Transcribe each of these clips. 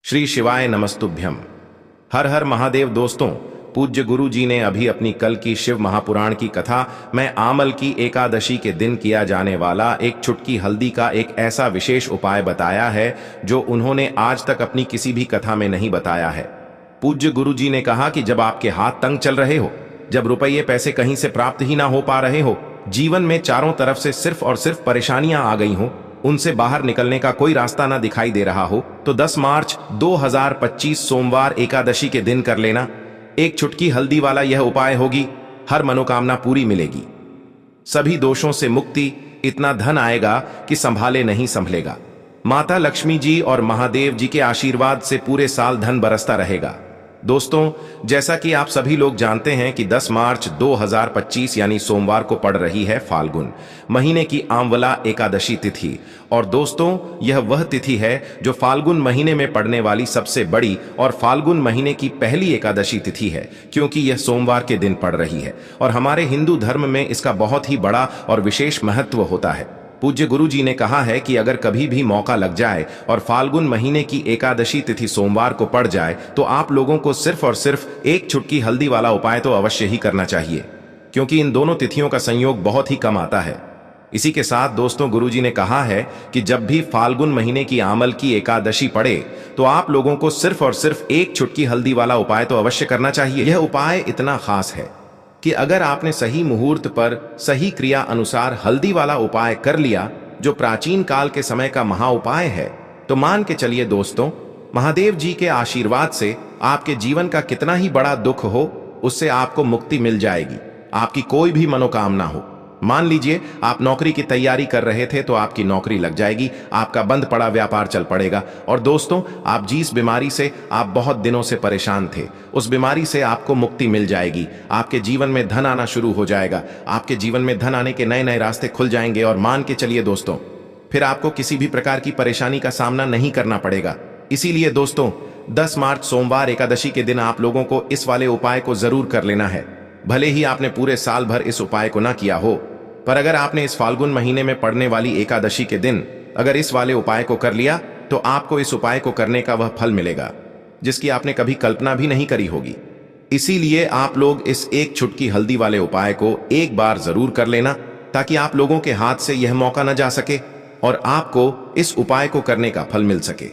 श्री शिवाय नमस्तुभ्यम। हर हर महादेव। दोस्तों, पूज्य गुरु जी ने अभी अपनी कल की शिव महापुराण की कथा में आमल की एकादशी के दिन किया जाने वाला एक चुटकी हल्दी का एक ऐसा विशेष उपाय बताया है जो उन्होंने आज तक अपनी किसी भी कथा में नहीं बताया है। पूज्य गुरु जी ने कहा कि जब आपके हाथ तंग चल रहे हो, जब रुपये पैसे कहीं से प्राप्त ही ना हो पा रहे हो, जीवन में चारों तरफ से सिर्फ और सिर्फ परेशानियां आ गई हो, उनसे बाहर निकलने का कोई रास्ता ना दिखाई दे रहा हो, तो 10 मार्च 2025 सोमवार एकादशी के दिन कर लेना। एक चुटकी हल्दी वाला यह उपाय होगी, हर मनोकामना पूरी मिलेगी, सभी दोषों से मुक्ति, इतना धन आएगा कि संभाले नहीं संभलेगा। माता लक्ष्मी जी और महादेव जी के आशीर्वाद से पूरे साल धन बरसता रहेगा। दोस्तों, जैसा कि आप सभी लोग जानते हैं कि 10 मार्च 2025 यानी सोमवार को पड़ रही है फाल्गुन महीने की आंवला एकादशी तिथि। और दोस्तों, यह वह तिथि है जो फाल्गुन महीने में पड़ने वाली सबसे बड़ी और फाल्गुन महीने की पहली एकादशी तिथि है, क्योंकि यह सोमवार के दिन पड़ रही है और हमारे हिंदू धर्म में इसका बहुत ही बड़ा और विशेष महत्व होता है। पूज्य गुरु जी ने कहा है कि अगर कभी भी मौका लग जाए और फाल्गुन महीने की एकादशी तिथि सोमवार को पड़ जाए तो आप लोगों को सिर्फ और सिर्फ एक चुटकी हल्दी वाला उपाय तो अवश्य ही करना चाहिए, क्योंकि इन दोनों तिथियों का संयोग बहुत ही कम आता है। इसी के साथ दोस्तों, गुरु जी ने कहा है कि जब भी फाल्गुन महीने की आमल की एकादशी पड़े तो आप लोगों को सिर्फ और सिर्फ एक चुटकी हल्दी वाला उपाय तो अवश्य करना चाहिए। यह उपाय इतना खास है कि अगर आपने सही मुहूर्त पर सही क्रिया अनुसार हल्दी वाला उपाय कर लिया, जो प्राचीन काल के समय का महा उपाय है, तो मान के चलिए दोस्तों, महादेव जी के आशीर्वाद से आपके जीवन का कितना ही बड़ा दुख हो, उससे आपको मुक्ति मिल जाएगी। आपकी कोई भी मनोकामना हो, मान लीजिए आप नौकरी की तैयारी कर रहे थे तो आपकी नौकरी लग जाएगी, आपका बंद पड़ा व्यापार चल पड़ेगा। और दोस्तों, आप जिस बीमारी से आप बहुत दिनों से परेशान थे, उस बीमारी से आपको मुक्ति मिल जाएगी। आपके जीवन में धन आना शुरू हो जाएगा, आपके जीवन में धन आने के नए नए रास्ते खुल जाएंगे। और मान के चलिए दोस्तों, फिर आपको किसी भी प्रकार की परेशानी का सामना नहीं करना पड़ेगा। इसीलिए दोस्तों, 10 मार्च सोमवार एकादशी के दिन आप लोगों को इस वाले उपाय को जरूर कर लेना है। भले ही आपने पूरे साल भर इस उपाय को ना किया हो, पर अगर आपने इस फाल्गुन महीने में पड़ने वाली एकादशी के दिन अगर इस वाले उपाय को कर लिया तो आपको इस उपाय को करने का वह फल मिलेगा जिसकी आपने कभी कल्पना भी नहीं करी होगी। इसीलिए आप लोग इस एक चुटकी हल्दी वाले उपाय को एक बार जरूर कर लेना, ताकि आप लोगों के हाथ से यह मौका न जा सके और आपको इस उपाय को करने का फल मिल सके।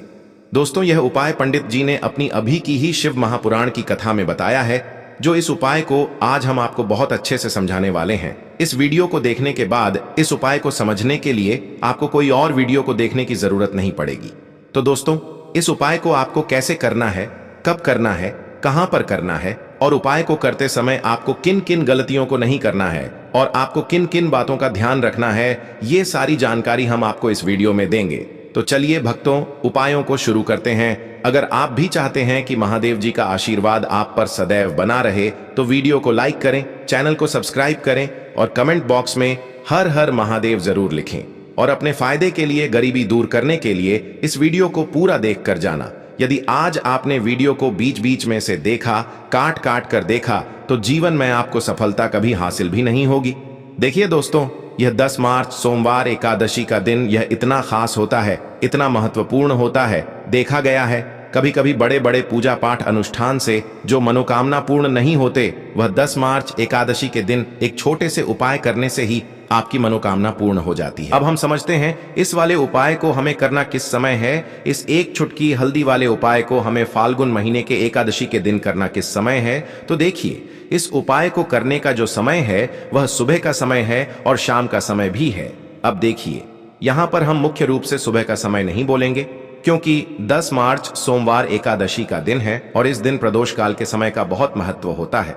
दोस्तों, यह उपाय पंडित जी ने अपनी अभी की ही शिव महापुराण की कथा में बताया है, जो इस उपाय को आज हम आपको बहुत अच्छे से समझाने वाले हैं। इस वीडियो को देखने के बाद इस उपाय को समझने के लिए आपको कोई और वीडियो को देखने की जरूरत नहीं पड़ेगी। तो दोस्तों, इस उपाय को आपको कैसे करना है, कब करना है, कहां पर करना है और उपाय को करते समय आपको किन किन गलतियों को नहीं करना है और आपको किन किन बातों का ध्यान रखना है, ये सारी जानकारी हम आपको इस वीडियो में देंगे। तो चलिए भक्तों, उपायों को शुरू करते हैं। अगर आप भी चाहते हैं कि महादेव जी का आशीर्वाद आप पर सदैव बना रहे, तो वीडियो को लाइक करें, चैनल को सब्सक्राइब करें और कमेंट बॉक्स में हर हर महादेव जरूर लिखें। और अपने फायदे के लिए, गरीबी दूर करने के लिए इस वीडियो को पूरा देख कर जाना। यदि आज आपने वीडियो को बीच बीच में से देखा, काट काट कर देखा, तो जीवन में आपको सफलता कभी हासिल भी नहीं होगी। देखिए दोस्तों, यह 10 मार्च सोमवार एकादशी का दिन यह इतना खास होता है, इतना महत्वपूर्ण होता है। देखा गया है कभी कभी बड़े बड़े पूजा पाठ अनुष्ठान से जो मनोकामना पूर्ण नहीं होते, वह 10 मार्च एकादशी के दिन एक छोटे से उपाय करने से ही आपकी मनोकामना पूर्ण हो जाती है। अब हम समझते हैं इस वाले उपाय को हमें करना किस समय है। इस एक चुटकी हल्दी वाले उपाय को हमें फाल्गुन महीने के एकादशी के दिन करना किस समय है। तो देखिए, इस उपाय को करने का जो समय है वह सुबह का समय है और शाम का समय भी है। अब देखिए, यहाँ पर हम मुख्य रूप से सुबह का समय नहीं बोलेंगे, क्योंकि 10 मार्च सोमवार एकादशी का दिन है और इस दिन प्रदोष काल के समय का बहुत महत्व होता है।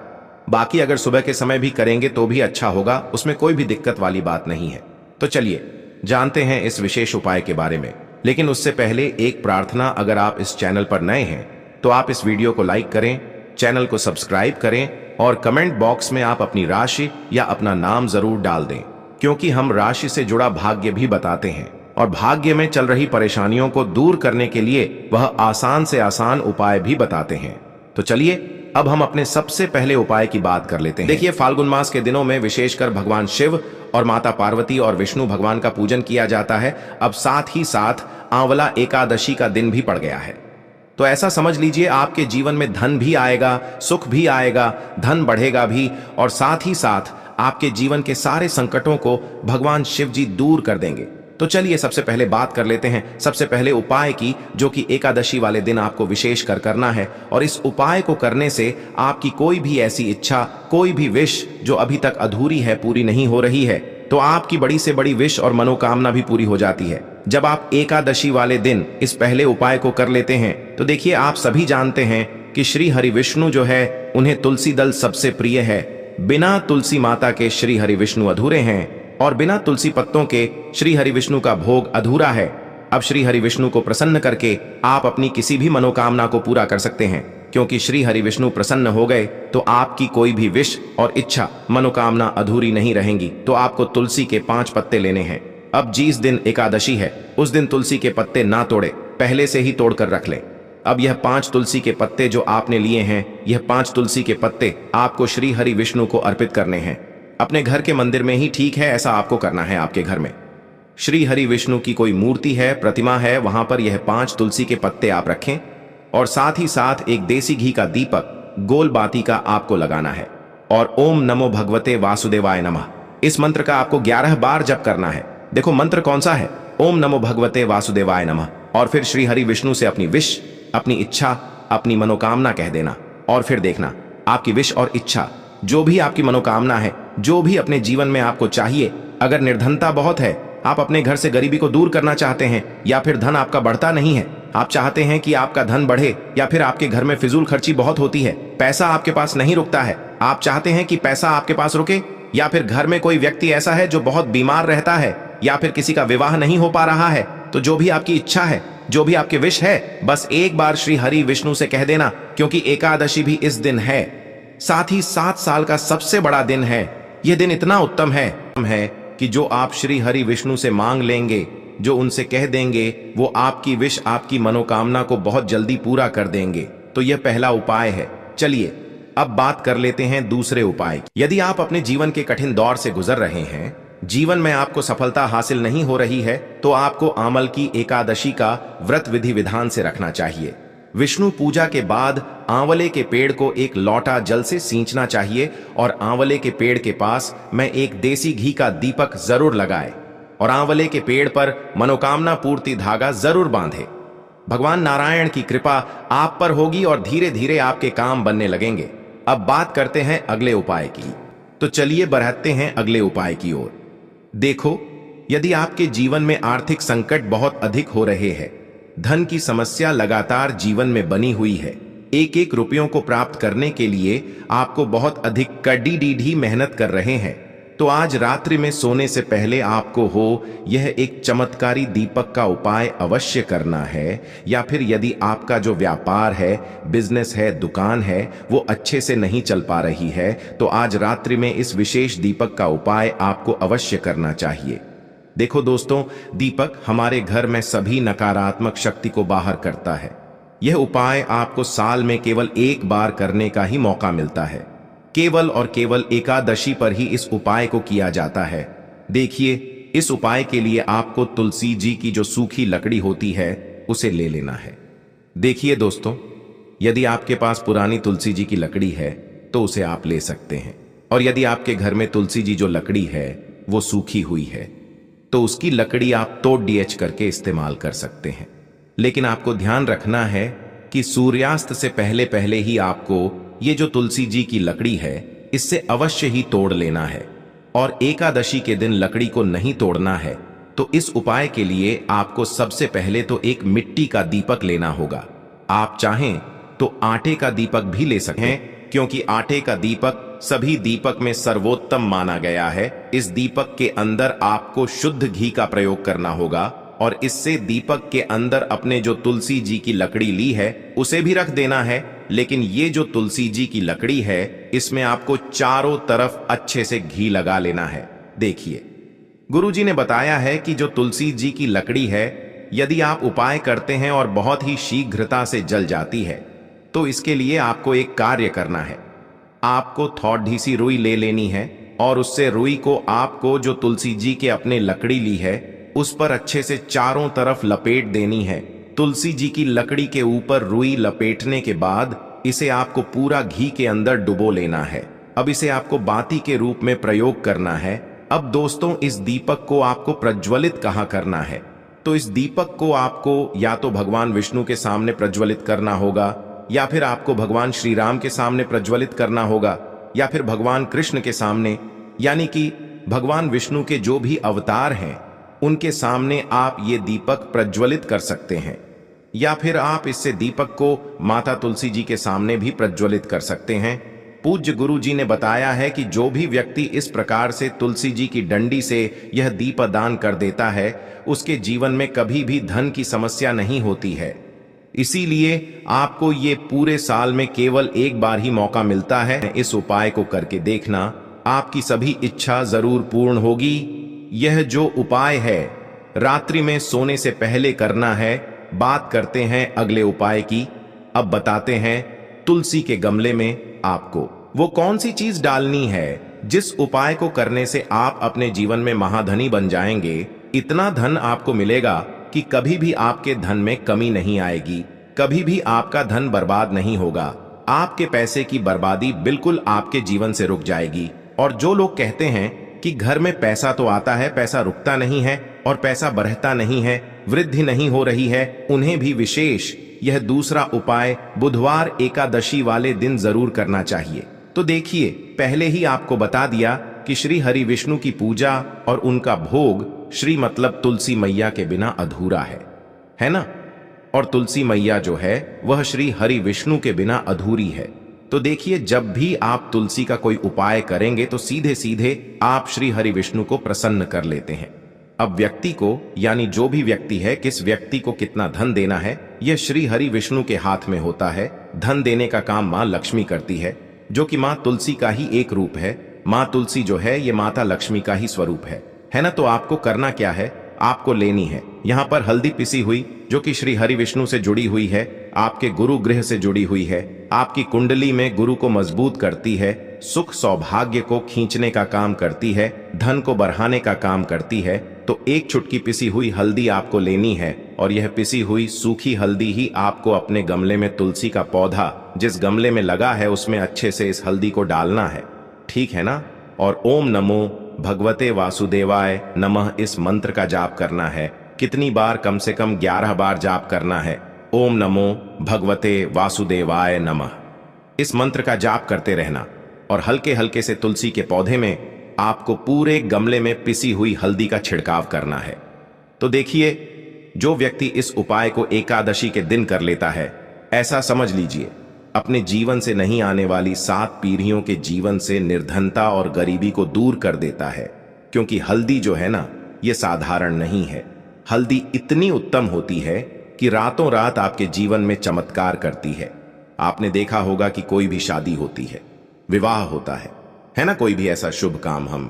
बाकी अगर सुबह के समय भी करेंगे तो भी अच्छा होगा, उसमें कोई भी दिक्कत वाली बात नहीं है। तो चलिए जानते हैं इस विशेष उपाय के बारे में। लेकिन उससे पहले एक प्रार्थना, अगर आप इस चैनल पर नए हैं तो आप इस वीडियो को लाइक करें, चैनल को सब्सक्राइब करें और कमेंट बॉक्स में आप अपनी राशि या अपना नाम जरूर डाल दें, क्योंकि हम राशि से जुड़ा भाग्य भी बताते हैं और भाग्य में चल रही परेशानियों को दूर करने के लिए वह आसान से आसान उपाय भी बताते हैं। तो चलिए अब हम अपने सबसे पहले उपाय की बात कर लेते हैं। देखिए, फाल्गुन मास के दिनों में विशेषकर भगवान शिव और माता पार्वती और विष्णु भगवान का पूजन किया जाता है। अब साथ ही साथ आंवला एकादशी का दिन भी पड़ गया है। तो ऐसा समझ लीजिए आपके जीवन में धन भी आएगा, सुख भी आएगा, धन बढ़ेगा भी, और साथ ही साथ आपके जीवन के सारे संकटों को भगवान शिव जी दूर कर देंगे। तो चलिए सबसे पहले बात कर लेते हैं सबसे पहले उपाय की, जो कि एकादशी वाले दिन आपको विशेष कर करना है। और इस उपाय को करने से आपकी कोई भी ऐसी इच्छा, कोई भी विश जो अभी तक अधूरी है, पूरी नहीं हो रही है, तो आपकी बड़ी से बड़ी विश और मनोकामना भी पूरी हो जाती है जब आप एकादशी वाले दिन इस पहले उपाय को कर लेते हैं। तो देखिए, आप सभी जानते हैं कि श्री हरि विष्णु जो है, उन्हें तुलसी दल सबसे प्रिय है। बिना तुलसी माता के श्री हरि विष्णु अधूरे हैं, और बिना तुलसी पत्तों के श्री हरि विष्णु का भोग अधूरा है। अब श्री हरि विष्णु को प्रसन्न करके आप अपनी किसी भी मनोकामना को पूरा कर सकते हैं, क्योंकि श्री हरि विष्णु प्रसन्न हो गए तो आपकी कोई भी विश और इच्छा, मनोकामना अधूरी नहीं रहेंगी। तो आपको तुलसी के 5 पत्ते लेने हैं। अब जिस दिन एकादशी है उस दिन तुलसी के पत्ते ना तोड़े, पहले से ही तोड़कर रख लें। अब यह 5 तुलसी के पत्ते जो आपने लिए हैं, यह 5 तुलसी के पत्ते आपको श्री हरि विष्णु को अर्पित करने हैं। अपने घर के मंदिर में ही ठीक है, ऐसा आपको करना है। आपके घर में श्री हरि विष्णु की कोई मूर्ति है, प्रतिमा है, वहां पर यह 5 तुलसी के पत्ते आप रखें, और साथ ही साथ एक देसी घी का दीपक गोल बाती का आपको लगाना है। और ओम नमो भगवते वासुदेवाय नमः, इस मंत्र का आपको 11 बार जप करना है। देखो मंत्र कौन सा है, ओम नमो भगवते वासुदेवाय नमः। और फिर श्री हरि विष्णु से अपनी विश, अपनी इच्छा, अपनी मनोकामना कह देना। और फिर देखना आपकी विश और इच्छा, जो भी आपकी मनोकामना है, जो भी अपने जीवन में आपको चाहिए, अगर निर्धनता बहुत है, आप अपने घर से गरीबी को दूर करना चाहते हैं, या फिर धन आपका बढ़ता नहीं है, आप चाहते हैं कि आपका धन बढ़े, या फिर आपके घर में फिजूल खर्ची बहुत होती है, पैसा आपके पास नहीं रुकता है, आप चाहते हैं कि पैसा आपके पास रुके, या फिर घर में कोई व्यक्ति ऐसा है जो बहुत बीमार रहता है, या फिर किसी का विवाह नहीं हो पा रहा है, तो जो भी आपकी इच्छा है, जो भी आपकी विश है, बस एक बार श्री हरि विष्णु से कह देना, क्योंकि एकादशी भी इस दिन है। साथ ही 7 साल का सबसे बड़ा दिन है। यह दिन इतना उत्तम है कि जो आप श्री हरि विष्णु से मांग लेंगे, जो उनसे कह देंगे, वो आपकी विश, आपकी मनोकामना को बहुत जल्दी पूरा कर देंगे। तो यह पहला उपाय है। चलिए अब बात कर लेते हैं दूसरे उपाय की। यदि आप अपने जीवन के कठिन दौर से गुजर रहे हैं, जीवन में आपको सफलता हासिल नहीं हो रही है, तो आपको आमल की एकादशी का व्रत विधि विधान से रखना चाहिए। विष्णु पूजा के बाद आंवले के पेड़ को एक लौटा जल से सींचना चाहिए, और आंवले के पेड़ के पास में एक देसी घी का दीपक जरूर लगाए, और आंवले के पेड़ पर मनोकामना पूर्ति धागा जरूर बांधे। भगवान नारायण की कृपा आप पर होगी और धीरे धीरे आपके काम बनने लगेंगे। अब बात करते हैं अगले उपाय की। तो चलिए बढ़ते हैं अगले उपाय की ओर। देखो, यदि आपके जीवन में आर्थिक संकट बहुत अधिक हो रहे हैं, धन की समस्या लगातार जीवन में बनी हुई है, एक एक रुपयों को प्राप्त करने के लिए आपको बहुत अधिक कड़ी मेहनत कर रहे हैं, तो आज रात्रि में सोने से पहले आपको यह एक चमत्कारी दीपक का उपाय अवश्य करना है। या फिर यदि आपका जो व्यापार है, बिजनेस है, दुकान है, वो अच्छे से नहीं चल पा रही है, तो आज रात्रि में इस विशेष दीपक का उपाय आपको अवश्य करना चाहिए। देखो दोस्तों, दीपक हमारे घर में सभी नकारात्मक शक्ति को बाहर करता है। यह उपाय आपको साल में केवल एक बार करने का ही मौका मिलता है। केवल और केवल एकादशी पर ही इस उपाय को किया जाता है। देखिए, इस उपाय के लिए आपको तुलसी जी की जो सूखी लकड़ी होती है उसे ले लेना है। देखिए दोस्तों, यदि आपके पास पुरानी तुलसी जी की लकड़ी है तो उसे आप ले सकते हैं, और यदि आपके घर में तुलसी जी जो लकड़ी है वो सूखी हुई है तो उसकी लकड़ी आप तोड़ डीएच करके इस्तेमाल कर सकते हैं। लेकिन आपको ध्यान रखना है कि सूर्यास्त से पहले पहले ही आपको ये जो तुलसी जी की लकड़ी है इससे अवश्य ही तोड़ लेना है, और एकादशी के दिन लकड़ी को नहीं तोड़ना है। तो इस उपाय के लिए आपको सबसे पहले तो एक मिट्टी का दीपक लेना होगा। आप चाहें तो आटे का दीपक भी ले सकें, क्योंकि आटे का दीपक सभी दीपक में सर्वोत्तम माना गया है। इस दीपक के अंदर आपको शुद्ध घी का प्रयोग करना होगा, और इससे दीपक के अंदर अपने जो तुलसी जी की लकड़ी ली है उसे भी रख देना है। लेकिन ये जो तुलसी जी की लकड़ी है, इसमें आपको चारों तरफ अच्छे से घी लगा लेना है। देखिए, गुरुजी ने बताया है कि जो तुलसी जी की लकड़ी है, यदि आप उपाय करते हैं और बहुत ही शीघ्रता से जल जाती है, तो इसके लिए आपको एक कार्य करना है। आपको थोड़ी सी रुई ले लेनी है, और उससे रुई को आपको जो तुलसी जी के अपने लकड़ी ली है उस पर अच्छे से चारों तरफ लपेट देनी है। तुलसी जी की लकड़ी के ऊपर रुई लपेटने के बाद इसे आपको पूरा घी के अंदर डुबो लेना है। अब इसे आपको बाती के रूप में प्रयोग करना है। अब दोस्तों, इस दीपक को आपको प्रज्वलित कहाँ करना है? तो इस दीपक को आपको या तो भगवान विष्णु के सामने प्रज्वलित करना होगा, या फिर आपको भगवान श्री राम के सामने प्रज्वलित करना होगा, या फिर भगवान कृष्ण के सामने, यानी कि भगवान विष्णु के जो भी अवतार हैं उनके सामने आप ये दीपक प्रज्वलित कर सकते हैं। या फिर आप इससे दीपक को माता तुलसी जी के सामने भी प्रज्वलित कर सकते हैं। पूज्य गुरु जी ने बताया है कि जो भी व्यक्ति इस प्रकार से तुलसी जी की डंडी से यह दीपदान कर देता है उसके जीवन में कभी भी धन की समस्या नहीं होती है। इसीलिए आपको ये पूरे साल में केवल एक बार ही मौका मिलता है। इस उपाय को करके देखना, आपकी सभी इच्छा जरूर पूर्ण होगी। यह जो उपाय है रात्रि में सोने से पहले करना है। बात करते हैं अगले उपाय की। अब बताते हैं तुलसी के गमले में आपको वो कौन सी चीज डालनी है जिस उपाय को करने से आप अपने जीवन में महाधनी बन जाएंगे। इतना धन आपको मिलेगा कि कभी भी आपके धन में कमी नहीं आएगी, कभी भी आपका धन बर्बाद नहीं होगा। आपके पैसे की बर्बादी बिल्कुल आपके जीवन से रुक जाएगी। और जो लोग कहते हैं कि घर में पैसा तो आता है, पैसा रुकता नहीं है और पैसा बढ़ता नहीं है, वृद्धि नहीं हो रही है, उन्हें भी विशेष यह दूसरा उपाय बुधवार एकादशी वाले दिन जरूर करना चाहिए। तो देखिए, पहले ही आपको बता दिया कि श्री हरि विष्णु की पूजा और उनका भोग श्री मतलब तुलसी मैया के बिना अधूरा है ना? और तुलसी मैया जो है वह श्री हरि विष्णु के बिना अधूरी है। तो देखिए, जब भी आप तुलसी का कोई उपाय करेंगे तो सीधे सीधे आप श्री हरि विष्णु को प्रसन्न कर लेते हैं। अब व्यक्ति को, यानी जो भी व्यक्ति है, किस व्यक्ति को कितना धन देना है यह श्री हरि विष्णु के हाथ में होता है। धन देने का काम माँ लक्ष्मी करती है, जो कि माँ तुलसी का ही एक रूप है। माँ तुलसी जो है ये माता लक्ष्मी का ही स्वरूप है ना? तो आपको करना क्या है? आपको लेनी है यहाँ पर हल्दी पिसी हुई, जो कि श्री हरि विष्णु से जुड़ी हुई है, आपके गुरु गृह से जुड़ी हुई है, आपकी कुंडली में गुरु को मजबूत करती है, सुख सौभाग्य को खींचने का काम करती है, धन को बढ़ाने का काम करती है। तो एक चुटकी पिसी हुई हल्दी आपको लेनी है और यह पिसी हुई सूखी हल्दी ही आपको अपने गमले में, तुलसी का पौधा जिस गमले में लगा है उसमें अच्छे से इस हल्दी को डालना है, ठीक है ना? और ओम नमो भगवते वासुदेवाय नमः इस मंत्र का जाप करना है। कितनी बार? कम से कम 11 बार जाप करना है। ओम नमो भगवते वासुदेवाय नमः इस मंत्र का जाप करते रहना और हल्के हल्के से तुलसी के पौधे में आपको पूरे गमले में पिसी हुई हल्दी का छिड़काव करना है। तो देखिए, जो व्यक्ति इस उपाय को एकादशी के दिन कर लेता है, ऐसा समझ लीजिए अपने जीवन से नहीं आने वाली 7 पीढ़ियों के जीवन से निर्धनता और गरीबी को दूर कर देता है। क्योंकि हल्दी जो है ना, ये साधारण नहीं है। हल्दी इतनी उत्तम होती है कि रातों रात आपके जीवन में चमत्कार करती है। आपने देखा होगा कि कोई भी शादी होती है, विवाह होता है ना? कोई भी ऐसा शुभ काम हम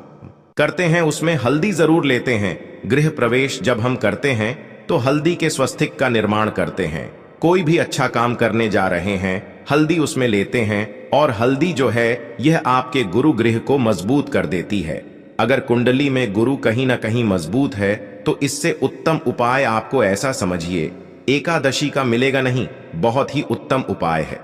करते हैं उसमें हल्दी जरूर लेते हैं। गृह प्रवेश जब हम करते हैं तो हल्दी के स्वस्तिक का निर्माण करते हैं। कोई भी अच्छा काम करने जा रहे हैं, हल्दी उसमें लेते हैं। और हल्दी जो है यह आपके गुरु गृह को मजबूत कर देती है। अगर कुंडली में गुरु कहीं ना कहीं मजबूत है तो इससे उत्तम उपाय आपको ऐसा समझिए एकादशी का मिलेगा नहीं, बहुत ही उत्तम उपाय है।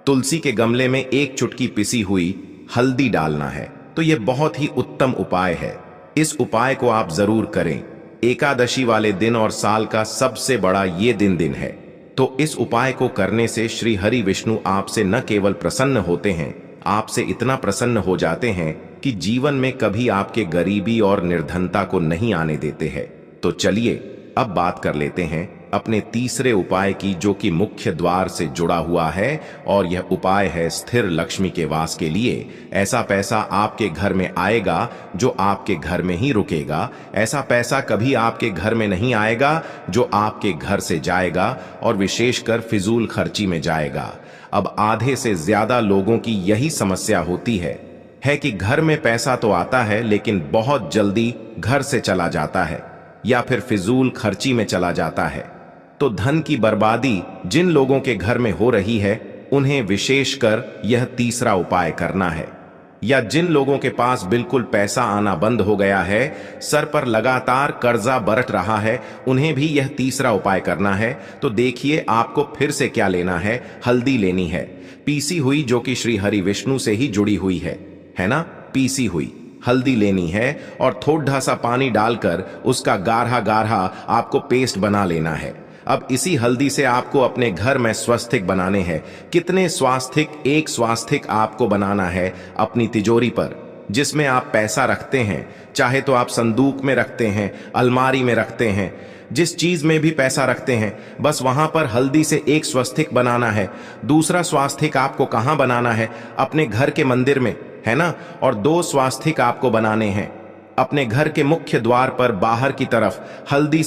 तुलसी के गमले में एक चुटकी पिसी हुई हल्दी डालना है, तो यह बहुत ही उत्तम उपाय है। इस उपाय को आप जरूर करें। एकादशी वाले दिन और साल का सबसे बड़ा ये दिन है। तो इस उपाय को करने से श्री हरि विष्णु आपसे न केवल प्रसन्न होते हैं, आपसे इतना प्रसन्न हो जाते हैं कि जीवन में कभी आपके गरीबी और निर्धनता को नहीं आने देते हैं। तो चलिए अब बात कर लेते हैं अपने तीसरे उपाय की, जो कि मुख्य द्वार से जुड़ा हुआ है। और यह उपाय है स्थिर लक्ष्मी के वास के लिए। ऐसा पैसा आपके घर में आएगा जो आपके घर में ही रुकेगा। ऐसा पैसा कभी आपके घर में नहीं आएगा जो आपके घर से जाएगा और विशेषकर फिजूल खर्ची में जाएगा। अब आधे से ज्यादा लोगों की यही समस्या होती है कि घर में पैसा तो आता है लेकिन बहुत जल्दी घर से चला जाता है या फिर फिजूल खर्ची में चला जाता है। तो धन की बर्बादी जिन लोगों के घर में हो रही है उन्हें विशेषकर यह तीसरा उपाय करना है। या जिन लोगों के पास बिल्कुल पैसा आना बंद हो गया है, सर पर लगातार कर्जा बरत रहा है, उन्हें भी यह तीसरा उपाय करना है। तो देखिए आपको फिर से क्या लेना है। हल्दी लेनी है, पीसी हुई, जो कि श्री हरि विष्णु से ही जुड़ी हुई है ना। पीसी हुई हल्दी लेनी है और थोड़ा सा पानी डालकर उसका गाढ़ा गाढ़ा आपको पेस्ट बना लेना है। अब इसी हल्दी से आपको अपने घर में स्वास्तिक बनाने हैं। कितने स्वास्तिक? एक स्वास्तिक आपको बनाना है अपनी तिजोरी पर, जिसमें आप पैसा रखते हैं। चाहे तो आप संदूक में रखते हैं, अलमारी में रखते हैं, जिस चीज में भी पैसा रखते हैं, बस वहां पर हल्दी से एक स्वास्तिक बनाना है। दूसरा स्वास्तिक आपको कहां बनाना है? अपने घर के मंदिर में, है ना। और 2 स्वास्तिक आपको बनाने हैं अपने घर के मुख्य द्वार पर बाहर की तरफ। हल्दी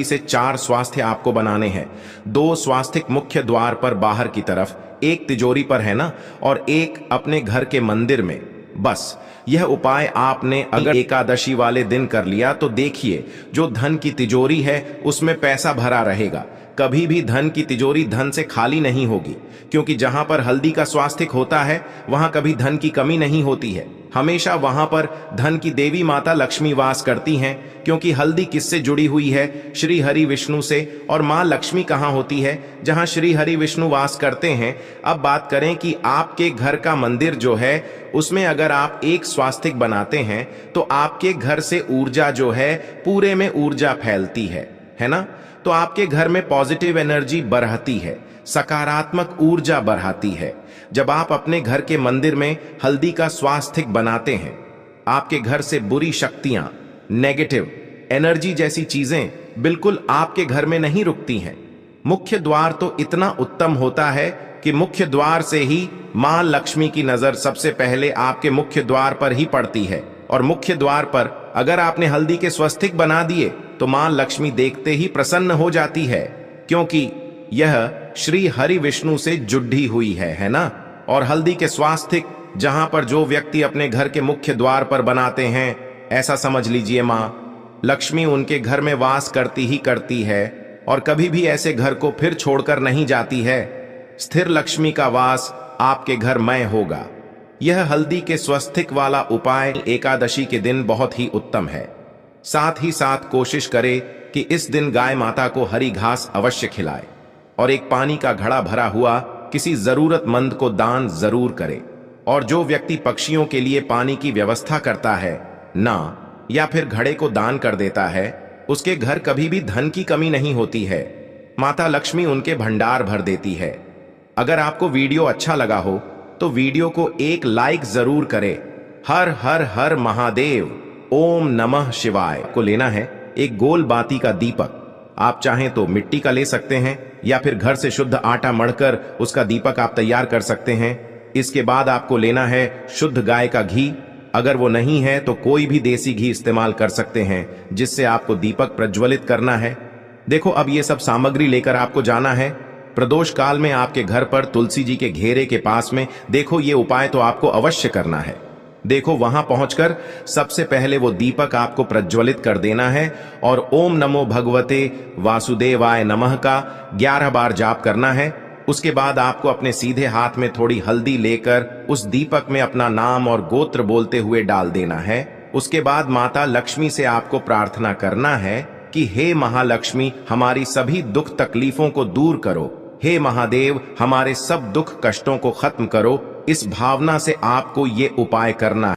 से 4 स्वास्तिक आपको बनाने हैं। 2 स्वास्तिक मुख्य द्वार पर बाहर की तरफ, एक तिजोरी पर, है ना, और एक अपने घर के मंदिर में। बस यह उपाय आपने अगर एकादशी वाले दिन कर लिया तो देखिए जो धन की तिजोरी है उसमें पैसा भरा रहेगा। कभी भी धन की तिजोरी धन से खाली नहीं होगी, क्योंकि जहां पर हल्दी का स्वास्तिक होता है वहां कभी धन की कमी नहीं होती है। हमेशा वहां पर धन की देवी माता लक्ष्मी वास करती हैं, क्योंकि हल्दी किससे जुड़ी हुई है? श्री हरि विष्णु से। और मां लक्ष्मी कहां होती है? जहां श्री हरि विष्णु वास करते हैं। अब बात करें कि आपके घर का मंदिर जो है उसमें अगर आप एक स्वास्तिक बनाते हैं तो आपके घर से ऊर्जा जो है पूरे में ऊर्जा फैलती है ना। तो आपके घर में पॉजिटिव एनर्जी बढ़ती है, सकारात्मक ऊर्जा बढ़ाती है। जब आप अपने घर के मंदिर में हल्दी का स्वास्तिक बनाते हैं, आपके घर से बुरी शक्तियां, नेगेटिव एनर्जी जैसी चीजें बिल्कुल आपके घर में नहीं रुकती हैं। मुख्य द्वार तो इतना उत्तम होता है कि मुख्य द्वार से ही मां लक्ष्मी की नजर सबसे पहले आपके मुख्य द्वार पर ही पड़ती है। और मुख्य द्वार पर अगर आपने हल्दी के स्वास्तिक बना दिए तो मां लक्ष्मी देखते ही प्रसन्न हो जाती है, क्योंकि यह श्री हरि विष्णु से जुड़ी हुई है ना। और हल्दी के स्वास्तिक जहां पर जो व्यक्ति अपने घर के मुख्य द्वार पर बनाते हैं, ऐसा समझ लीजिए मां लक्ष्मी उनके घर में वास करती ही करती है और कभी भी ऐसे घर को फिर छोड़कर नहीं जाती है। स्थिर लक्ष्मी का वास आपके घर में होगा। यह हल्दी के स्वास्तिक वाला उपाय एकादशी के दिन बहुत ही उत्तम है। साथ ही साथ कोशिश करें कि इस दिन गाय माता को हरी घास अवश्य खिलाए और एक पानी का घड़ा भरा हुआ किसी जरूरतमंद को दान जरूर करे। और जो व्यक्ति पक्षियों के लिए पानी की व्यवस्था करता है ना, या फिर घड़े को दान कर देता है, उसके घर कभी भी धन की कमी नहीं होती है। माता लक्ष्मी उनके भंडार भर देती है। अगर आपको वीडियो अच्छा लगा हो तो वीडियो को एक लाइक जरूर करें। हर हर हर महादेव, ओम नमः शिवाय को लेना है एक गोल बाती का दीपक। आप चाहें तो मिट्टी का ले सकते हैं या फिर घर से शुद्ध आटा मढ़कर उसका दीपक आप तैयार कर सकते हैं। इसके बाद आपको लेना है शुद्ध गाय का घी। अगर वो नहीं है तो कोई भी देसी घी इस्तेमाल कर सकते हैं, जिससे आपको दीपक प्रज्वलित करना है। देखो अब ये सब सामग्री लेकर आपको जाना है प्रदोष काल में आपके घर पर तुलसी जी के घेरे के पास में। देखो ये उपाय तो आपको अवश्य करना है। देखो वहां पहुंचकर सबसे पहले वो दीपक आपको प्रज्वलित कर देना है और ओम नमो भगवते वासुदेवाय नमः का 11 बार जाप करना है। उसके बाद आपको अपने सीधे हाथ में थोड़ी हल्दी लेकर उस दीपक में अपना नाम और गोत्र बोलते हुए डाल देना है। उसके बाद माता लक्ष्मी से आपको प्रार्थना करना है कि हे महालक्ष्मी, हमारी सभी दुख तकलीफों को दूर करो। हे महादेव, हमारे सब दुख कष्टों को खत्म करो। इस भावना से आपको ये उपाय करना है।